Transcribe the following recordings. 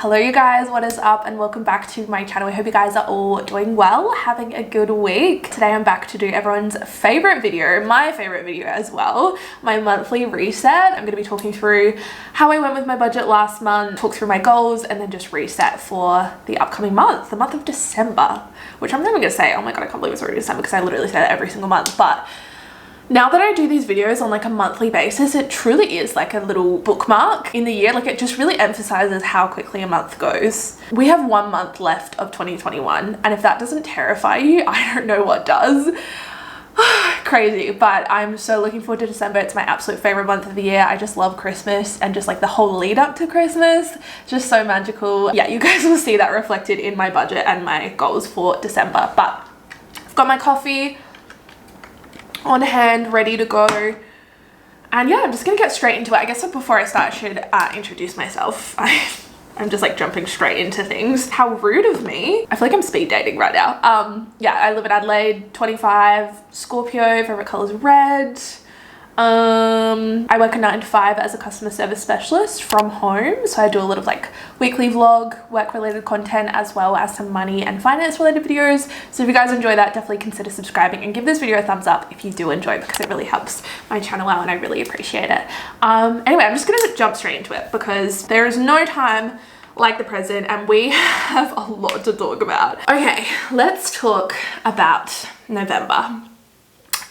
Hello you guys, what is up and welcome back to my channel. I hope you guys are all doing well, having a good week. Today I'm back to do everyone's favorite video, my favorite video as well, my monthly reset. I'm going to be talking through how I went with my budget last month, talk through my goals, and then just reset for the upcoming month, the month of December, which I'm never going to say, oh my god, I can't believe it's already December because I literally say that every single month, but now that I do these videos on like a monthly basis, it truly is like a little bookmark in the year. Like it just really emphasizes how quickly a month goes. We have 1 month left of 2021, and if that doesn't terrify you, I don't know what does. Crazy, but I'm so looking forward to December. It's my absolute favorite month of the year. I just love Christmas and just like the whole lead up to Christmas. Just so magical. Yeah, you guys will see that reflected in my budget and my goals for December. But I've got my coffee on hand, ready to go, and yeah, I'm just gonna get straight into it. I guess before I start I should introduce myself. I'm just like jumping straight into things. How rude of me. I feel like I'm speed dating right now. Yeah, I live in Adelaide, 25, Scorpio, favorite color is red. I work a 9 to 5 as a customer service specialist from home, so I do a lot of like weekly vlog, work related content, as well as some money and finance related videos. So if you guys enjoy that, definitely consider subscribing and give this video a thumbs up if you do enjoy it, because it really helps my channel out and I really appreciate it. Anyway, I'm just gonna jump straight into it because there is no time like the present and we have a lot to talk about. Okay, let's talk about November.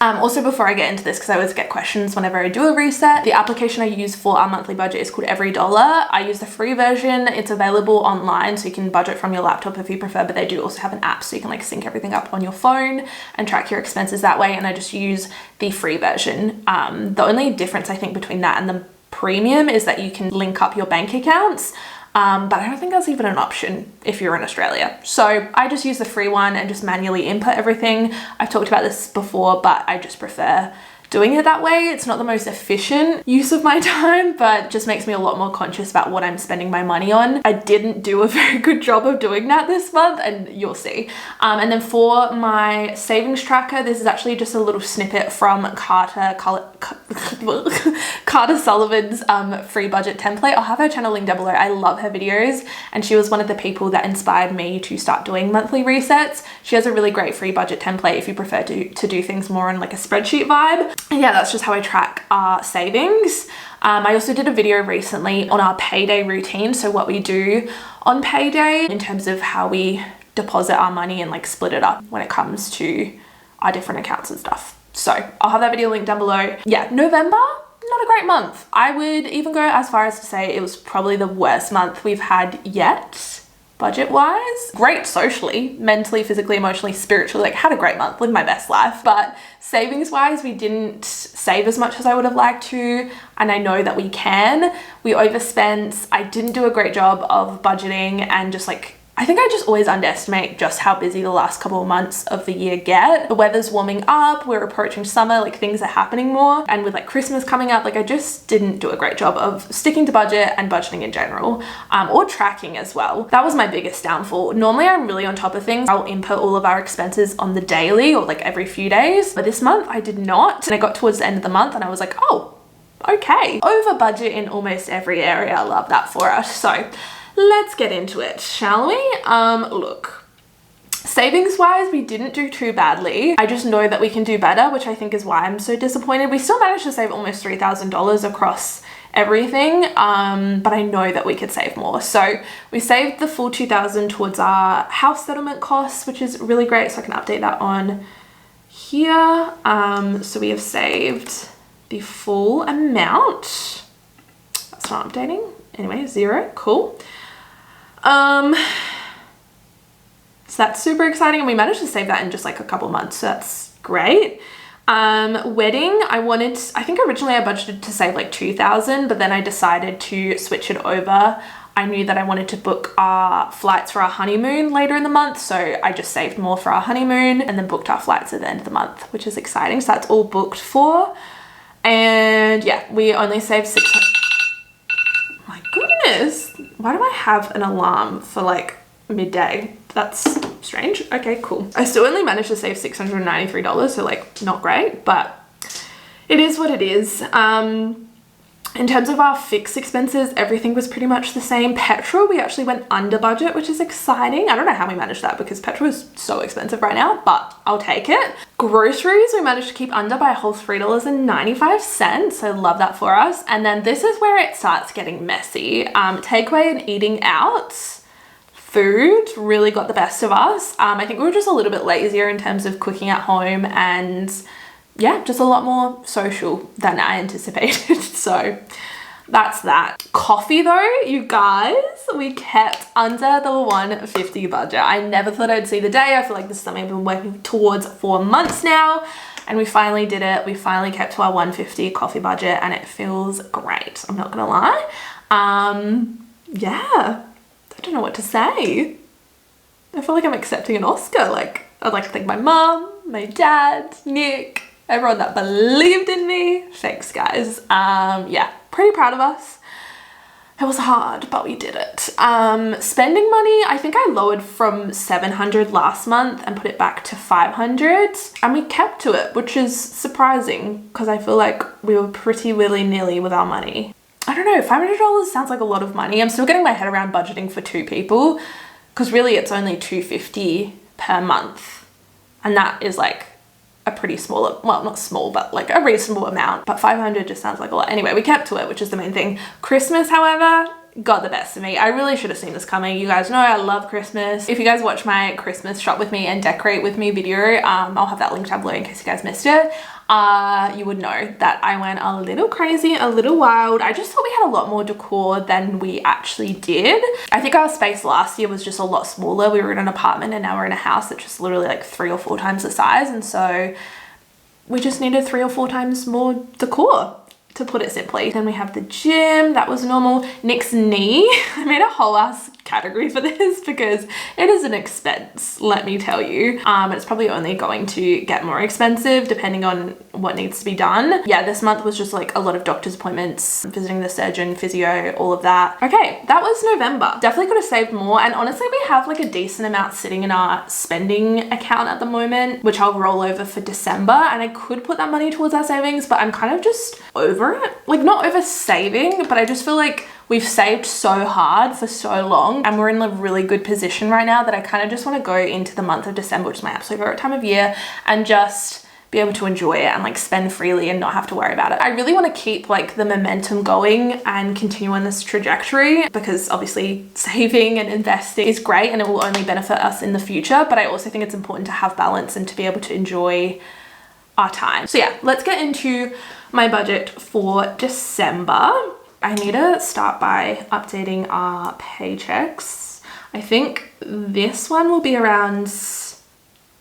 Also, before I get into this, because I always get questions whenever I do a reset, the application I use for our monthly budget is called Every Dollar. I use the free version. It's available online, so you can budget from your laptop if you prefer, but they do also have an app, so you can like sync everything up on your phone and track your expenses that way, and I just use the free version. The only difference I think between that and the premium is that you can link up your bank accounts. But I don't think that's even an option if you're in Australia. So I just use the free one and just manually input everything. I've talked about this before, but I just prefer doing it that way. It's not the most efficient use of my time, but just makes me a lot more conscious about what I'm spending my money on. I didn't do a very good job of doing that this month, and you'll see. And then for my savings tracker, this is actually just a little snippet from Carter Sullivan's free budget template. I'll have her channel linked down below. I love her videos, and she was one of the people that inspired me to start doing monthly resets. She has a really great free budget template if you prefer to do things more on like a spreadsheet vibe. And yeah, that's just how I track our savings. I also did a video recently on our payday routine. So what we do on payday in terms of how we deposit our money and like split it up when it comes to our different accounts and stuff. So I'll have that video linked down below. Yeah, November, not a great month. I would even go as far as to say it was probably the worst month we've had yet. Budget wise, great socially, mentally, physically, emotionally, spiritually, like had a great month, lived my best life. But savings wise, we didn't save as much as I would have liked to. And I know that we can. We overspent. I didn't do a great job of budgeting, and just like, I think I just always underestimate just how busy the last couple of months of the year get. The weather's warming up, we're approaching summer, like things are happening more. And with like Christmas coming up, like I just didn't do a great job of sticking to budget and budgeting in general, or tracking as well. That was my biggest downfall. Normally I'm really on top of things. I'll input all of our expenses on the daily or like every few days. But this month I did not. And I got towards the end of the month and I was like, oh, okay. Over budget in almost every area. I love that for us. So let's get into it, shall we? Look, savings wise, we didn't do too badly. I just know that we can do better, which I think is why I'm so disappointed. We still managed to save almost $3,000 across everything, but I know that we could save more. So we saved the full $2,000 towards our house settlement costs, which is really great. So I can update that on here. So we have saved the full amount. That's not updating. Anyway, 0, cool. So that's super exciting, and we managed to save that in just like a couple months, so that's great. Wedding, I think originally I budgeted to save like 2,000, but then I decided to switch it over. I knew that I wanted to book our flights for our honeymoon later in the month, so I just saved more for our honeymoon and then booked our flights at the end of the month, which is exciting. So that's all booked for, and yeah, we only saved 600. My goodness, why do I have an alarm for like midday? That's strange. Okay, cool. I still only managed to save $693, so like not great, but it is what it is. In terms of our fixed expenses, everything was pretty much the same. Petrol, we actually went under budget, which is exciting. I don't know how we managed that because petrol is so expensive right now, but I'll take it. Groceries, we managed to keep under by a whole $3.95. I love that for us. And then this is where it starts getting messy. Takeaway and eating out. Food really got the best of us. I think we were just a little bit lazier in terms of cooking at home, and yeah, just a lot more social than I anticipated. So that's that. Coffee though, you guys, we kept under the 150 budget. I never thought I'd see the day. I feel like this is something I've been working towards for months now, and we finally did it. We finally kept to our 150 coffee budget, and it feels great. I'm not gonna lie. Yeah, I don't know what to say. I feel like I'm accepting an Oscar. Like, I'd like to thank my mom, my dad, Nick, everyone that believed in me. Thanks, guys. Yeah, pretty proud of us. It was hard, but we did it. Spending money, I think I lowered from 700 last month and put it back to 500, and we kept to it, which is surprising because I feel like we were pretty willy-nilly with our money. I don't know, $500 sounds like a lot of money. I'm still getting my head around budgeting for 2 people because really it's only $250 per month, and that is like a pretty small, well, not small, but like a reasonable amount. But 500 just sounds like a lot. Anyway, we kept to it, which is the main thing. Christmas, however, got the best of me. I really should have seen this coming. You guys know I love Christmas. If you guys watch my Christmas shop with me and decorate with me video, I'll have that link down below in case you guys missed it. You would know that I went a little crazy, a little wild. I just thought we had a lot more decor than we actually did. I think our space last year was just a lot smaller. We were in an apartment and now we're in a house that's just literally like 3 or 4 times the size. And so we just needed 3 or 4 times more decor, to put it simply. Then we have the gym, that was normal. Nick's knee, I made a whole ass category for this because it is an expense, let me tell you. It's probably only going to get more expensive depending on what needs to be done. Yeah, this month was just like a lot of doctor's appointments, visiting the surgeon, physio, all of that. Okay, that was November. Definitely could have saved more, and honestly we have like a decent amount sitting in our spending account at the moment, which I'll roll over for December, and I could put that money towards our savings, but I'm kind of just over it. Like, not over saving, but I just feel like we've saved so hard for so long and we're in a really good position right now that I kind of just want to go into the month of December, which is my absolute favorite time of year, and just be able to enjoy it and like spend freely and not have to worry about it. I really want to keep like the momentum going and continue on this trajectory because obviously saving and investing is great and it will only benefit us in the future, but I also think it's important to have balance and to be able to enjoy our time. So yeah, let's get into my budget for December. I need to start by updating our paychecks. I think this one will be around,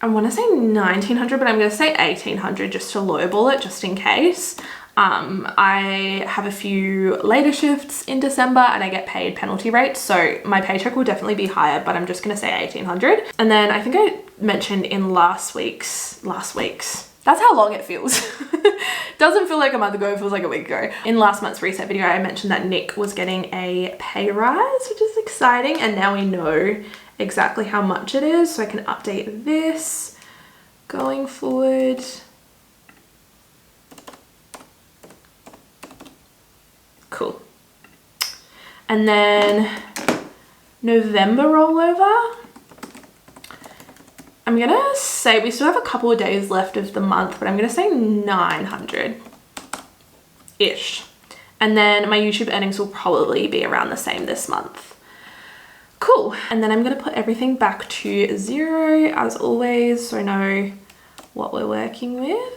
I want to say 1900, but I'm going to say 1800 just to lowball it, just in case. I have a few later shifts in December and I get paid penalty rates, so my paycheck will definitely be higher, but I'm just going to say 1800. And then I think I mentioned in last week's, that's how long it feels. Doesn't feel like a month ago, it feels like a week ago. In last month's reset video, I mentioned that Nick was getting a pay rise, which is exciting. And now we know exactly how much it is. So I can update this going forward. Cool. And then November rollover. I'm gonna say we still have a couple of days left of the month, but I'm gonna say 900-ish. And then my YouTube earnings will probably be around the same this month. Cool. And then I'm gonna put everything back to 0 as always, so I know what we're working with.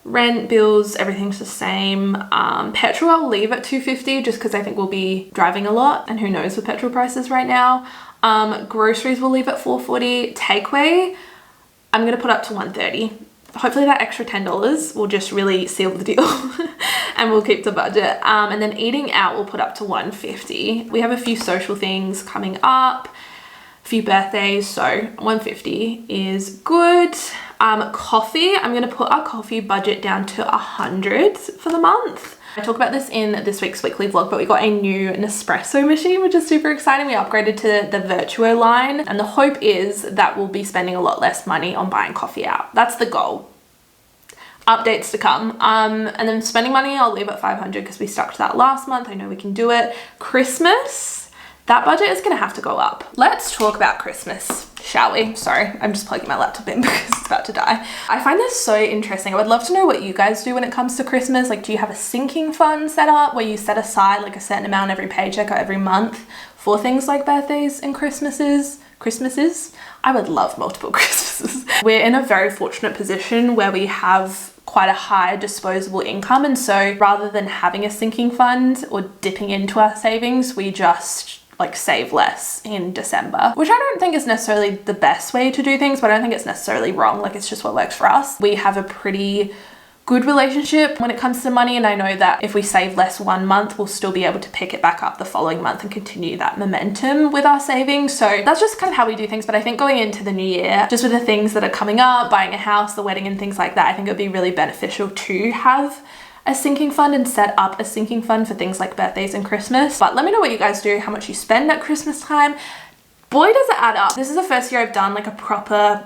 Rent, bills, everything's the same. Petrol I'll leave at 250 just because I think we'll be driving a lot and who knows with petrol prices right now. Groceries we'll leave at 440. Takeaway I'm gonna put up to 130. Hopefully that extra $10 will just really seal the deal and we'll keep the budget. And then eating out we'll put up to 150. We have a few social things coming up, a few birthdays, so 150 is good. Coffee, I'm gonna put our coffee budget down to 100 for the month. I talk about this in this week's weekly vlog, but we got a new Nespresso machine, which is super exciting. We upgraded to the Virtuo line, and the hope is that we'll be spending a lot less money on buying coffee out. That's the goal. updates to come. And then spending money, I'll leave at 500 because we stuck to that last month. I know we can do it. Christmas, that budget is gonna have to go up. Let's talk about Christmas, shall we? Sorry, I'm just plugging my laptop in because it's about to die. I find this so interesting. I would love to know what you guys do when it comes to Christmas. Like, do you have a sinking fund set up where you set aside like a certain amount every paycheck or every month for things like birthdays and Christmases? I would love multiple Christmases. We're in a very fortunate position where we have quite a high disposable income, and so rather than having a sinking fund or dipping into our savings, we just like save less in December, which I don't think is necessarily the best way to do things, but I don't think it's necessarily wrong. Like, it's just what works for us. We have a pretty good relationship when it comes to money, and I know that if we save less one month, we'll still be able to pick it back up the following month and continue that momentum with our savings. So that's just kind of how we do things. But I think going into the new year, just with the things that are coming up, buying a house, the wedding and things like that, I think it would be really beneficial to have a sinking fund and set up a sinking fund for things like birthdays and Christmas. But let me know what you guys do, how much you spend at Christmas time. Boy, does it add up. This is the first year I've done like a proper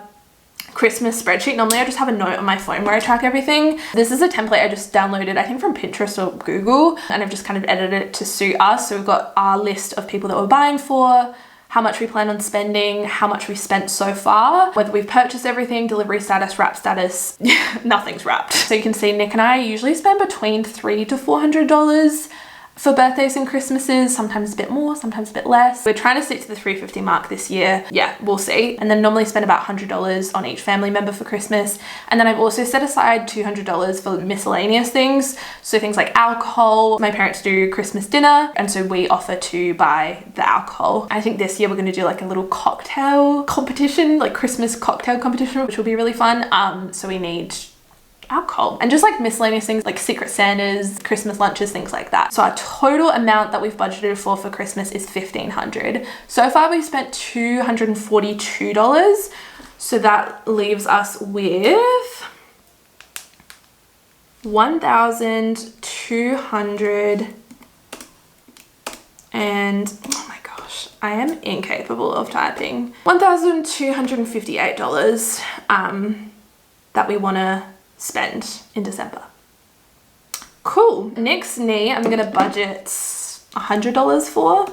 Christmas spreadsheet. Normally I just have a note on my phone where I track everything. This is a template I just downloaded, I think from Pinterest or Google, and I've just kind of edited it to suit us. So we've got our list of people that we're buying for, how much we plan on spending, how much we spent so far, whether we've purchased everything, delivery status, wrap status. Nothing's wrapped. So you can see Nick and I usually spend between $300 to $400 for birthdays and Christmases, sometimes a bit more, sometimes a bit less. We're trying to stick to the $350 mark this year. Yeah, we'll see. And then normally spend about $100 on each family member for Christmas. And then I've also set aside $200 for miscellaneous things. So things like alcohol. My parents do Christmas dinner, and so we offer to buy the alcohol. I think this year we're gonna do like a little cocktail competition, like Christmas cocktail competition, which will be really fun. So we need alcohol and just like miscellaneous things like Secret Santas, Christmas lunches, things like that. So our total amount that we've budgeted for Christmas is $1,500. So far we've spent $242. So that leaves us with $1,200 and oh my gosh, I am incapable of typing. $1,258 that we want to spend in December. Cool. Nick's knee, I'm gonna budget $100 for.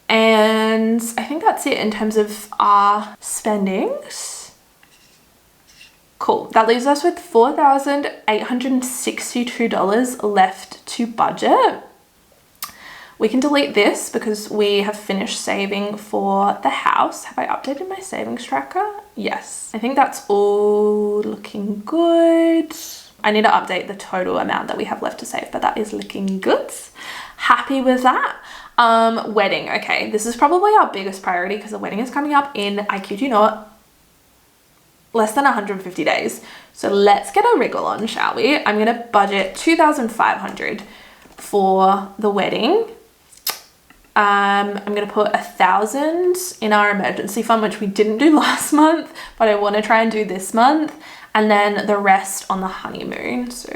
And I think that's it in terms of our spendings. Cool. That leaves us with $4,862 left to budget. We can delete this because we have finished saving for the house. Have I updated my savings tracker? Yes. I think that's all looking good. I need to update the total amount that we have left to save, but that is looking good. Happy with that. Wedding. Okay, this is probably our biggest priority because the wedding is coming up in, I kid you not, less than 150 days. So let's get a wriggle on, shall we? I'm gonna budget $2,500 for the wedding. I'm gonna put $1,000 in our emergency fund, which we didn't do last month, but I want to try and do this month, and then the rest on the honeymoon. So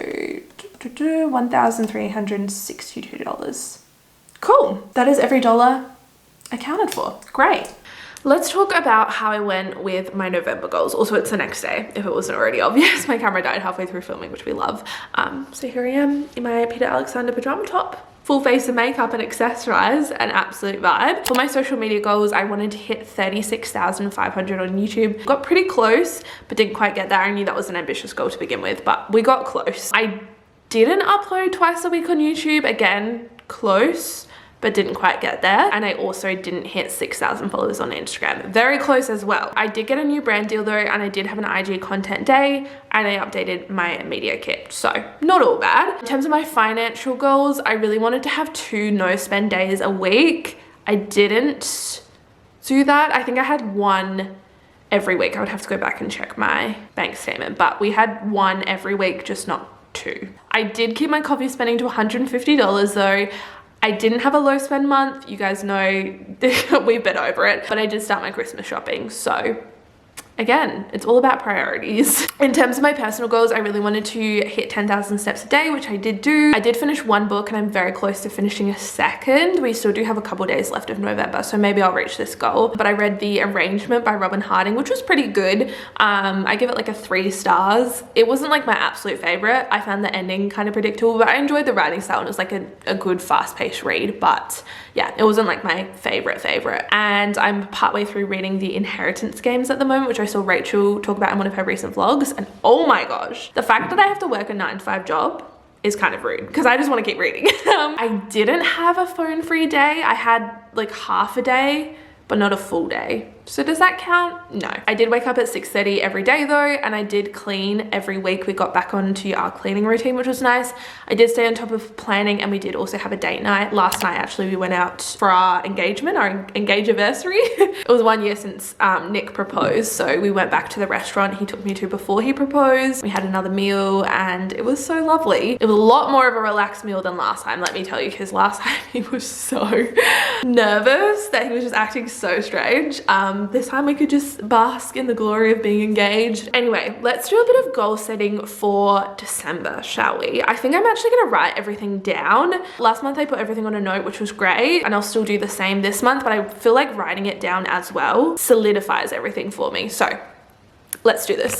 $1,362. Cool. That is every dollar accounted for. Great. Let's talk about how I went with my November goals. Also, it's the next day, if it wasn't already obvious. My camera died halfway through filming, which we love. So here I am in my Peter Alexander pajama top. Full face of makeup and accessorize, an absolute vibe. For my social media goals, I wanted to hit 36,500 on YouTube. Got pretty close, but didn't quite get there. I knew that was an ambitious goal to begin with, but we got close. I didn't upload twice a week on YouTube. Again, close, but didn't quite get there. And I also didn't hit 6,000 followers on Instagram. Very close as well. I did get a new brand deal though, and I did have an IG content day, and I updated my media kit. So not all bad. In terms of my financial goals, I really wanted to have 2 no spend days a week. I didn't do that. I think I had 1 every week. I would have to go back and check my bank statement, but we had 1 every week, just not 2. I did keep my coffee spending to $150 though. I didn't have a low spend month. You guys know we've been over it, but I did start my Christmas shopping. So Again, it's all about priorities. In terms of my personal goals, I really wanted to hit 10,000 steps a day, which I did do. I did finish one book and I'm very close to finishing a second. We still do have a couple days left of November, so maybe I'll reach this goal. But I read The Arrangement by Robin Harding, which was pretty good. I give it like a 3 stars. It wasn't like my absolute favorite. I found the ending kind of predictable, but I enjoyed the writing style and it was like a good fast-paced read. But yeah, it wasn't like my favorite. And I'm partway through reading The Inheritance Games at the moment, which I saw Rachel talk about in one of her recent vlogs. And oh my gosh, the fact that I have to work a 9-to-5 job is kind of rude because I just want to keep reading. I didn't have a phone-free day. I had like half a day, but not a full day. So does that count? No. I did wake up at 6:30 every day though, and I did clean every week. We got back onto our cleaning routine, which was nice. I did stay on top of planning, and we did also have a date night. Last night, actually, we went out for our engagement, our engage-anniversary. It was 1 year since Nick proposed, so we went back to the restaurant he took me to before he proposed. We had another meal, and it was so lovely. It was a lot more of a relaxed meal than last time, let me tell you, because last time he was so nervous that he was just acting so strange. This time we could just bask in the glory of being engaged. Anyway, let's do a bit of goal setting for December, shall we? I think I'm actually gonna write everything down. Last month I put everything on a note, which was great, and I'll still do the same this month, but I feel like writing it down as well solidifies everything for me. So let's do this.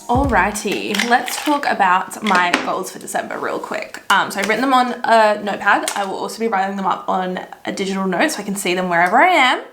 Alrighty, let's talk about my goals for December real quick. So I've written them on a notepad. I will also be writing them up on a digital note so I can see them wherever I am.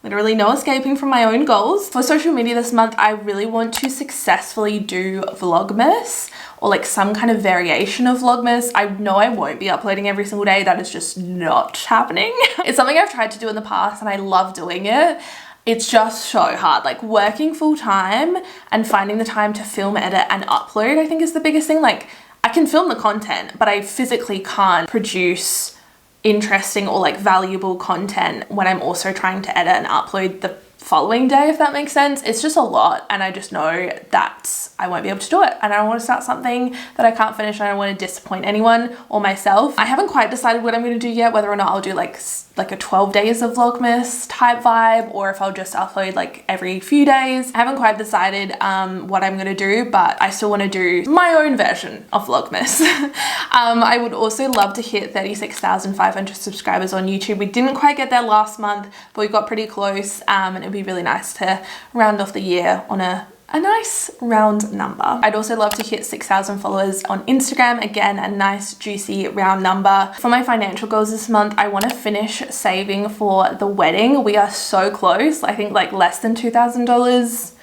Literally no escaping from my own goals. For social media this month, I really want to successfully do Vlogmas or like some kind of variation of Vlogmas. I know I won't be uploading every single day. That is just not happening. It's something I've tried to do in the past and I love doing it. It's just so hard, like working full time and finding the time to film, edit and upload, I think is the biggest thing. Like I can film the content, but I physically can't produce interesting or like valuable content when I'm also trying to edit and upload the following day, if that makes sense. It's just a lot and I just know that I won't be able to do it, and I don't want to start something that I can't finish and I don't want to disappoint anyone or myself. I haven't quite decided what I'm going to do yet, whether or not I'll do like a 12 days of Vlogmas type vibe or if I'll just upload like every few days. I haven't quite decided what I'm going to do, but I still want to do my own version of Vlogmas. I would also love to hit 36,500 subscribers on YouTube. We didn't quite get there last month, but we got pretty close, and it'd be really nice to round off the year on a nice round number. I'd also love to hit 6,000 followers on Instagram. Again, a nice juicy round number. For my financial goals this month, I want to finish saving for the wedding. We are so close. I think like less than $2,000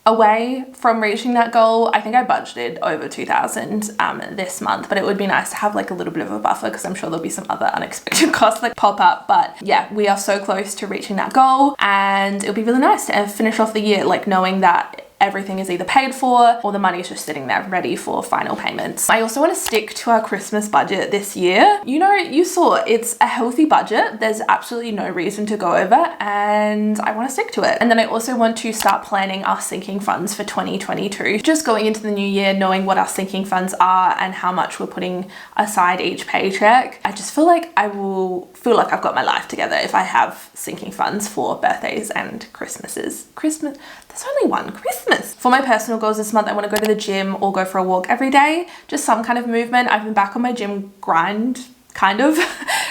away from reaching that goal. I think I budgeted over 2,000 this month, but it would be nice to have like a little bit of a buffer because I'm sure there'll be some other unexpected costs that pop up. But yeah, we are so close to reaching that goal, and it'll be really nice to finish off the year like knowing that everything is either paid for or the money is just sitting there ready for final payments. I also want to stick to our Christmas budget this year. You know, you saw it's a healthy budget. There's absolutely no reason to go over, and I want to stick to it. And then I also want to start planning our sinking funds for 2022. Just going into the new year, knowing what our sinking funds are and how much we're putting aside each paycheck. I just feel like I will feel like I've got my life together if I have sinking funds for birthdays and Christmases. There's only one Christmas. For my personal goals this month, I want to go to the gym or go for a walk every day. Just some kind of movement. I've been back on my gym grind kind of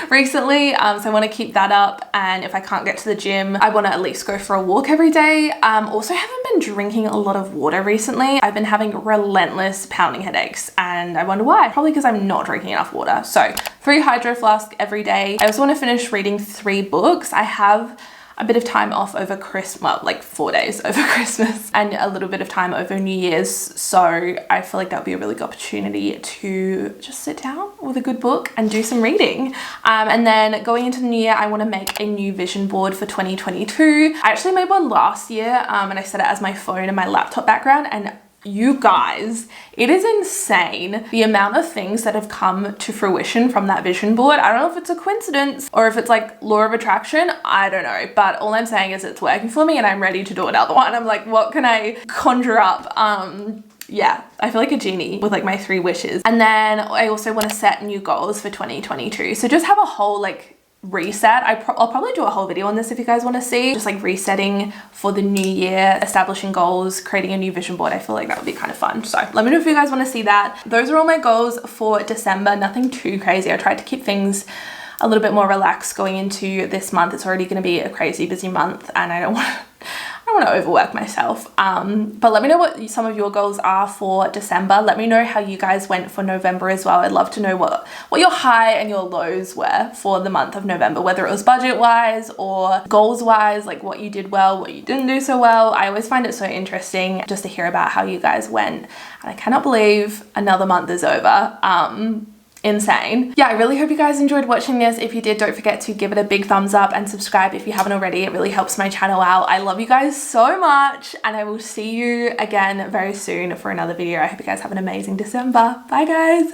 recently, so I want to keep that up, and if I can't get to the gym, I want to at least go for a walk every day. Also haven't been drinking a lot of water recently. I've been having relentless pounding headaches, and I wonder why. Probably because I'm not drinking enough water. So 3 hydro flasks every day. I also want to finish reading 3 books. I have a bit of time off over Christmas, well, like 4 days over Christmas and a little bit of time over New Year's. So I feel like that would be a really good opportunity to just sit down with a good book and do some reading. And then going into the new year, I want to make a new vision board for 2022. I actually made one last year and I set it as my phone and my laptop background, and You guys, it is insane the amount of things that have come to fruition from that vision board. I don't know if it's a coincidence or if it's like law of attraction. I don't know, but all I'm saying is it's working for me and I'm ready to do another one. I'm like, what can I conjure up? Yeah, I feel like a genie with like my 3 wishes. And then I also want to set new goals for 2022. So just have a whole like reset. I'll probably do a whole video on this if you guys want to see, just like resetting for the new year, establishing goals, creating a new vision board. I feel like that would be kind of fun. So let me know if you guys want to see that. Those are all my goals for December. Nothing too crazy. I tried to keep things a little bit more relaxed going into this month. It's already going to be a crazy busy month and I don't want to overwork myself. But let me know what some of your goals are for December. Let me know how you guys went for November as well. I'd love to know what your high and your lows were for the month of November, whether it was budget wise or goals wise, like what you did well, what you didn't do so well. I always find it so interesting just to hear about how you guys went. And I cannot believe another month is over. Insane. Yeah, I really hope you guys enjoyed watching this. If you did, don't forget to give it a big thumbs up and subscribe if you haven't already. It really helps my channel out. I love you guys so much and I will see you again very soon for another video. I hope you guys have an amazing December. Bye guys.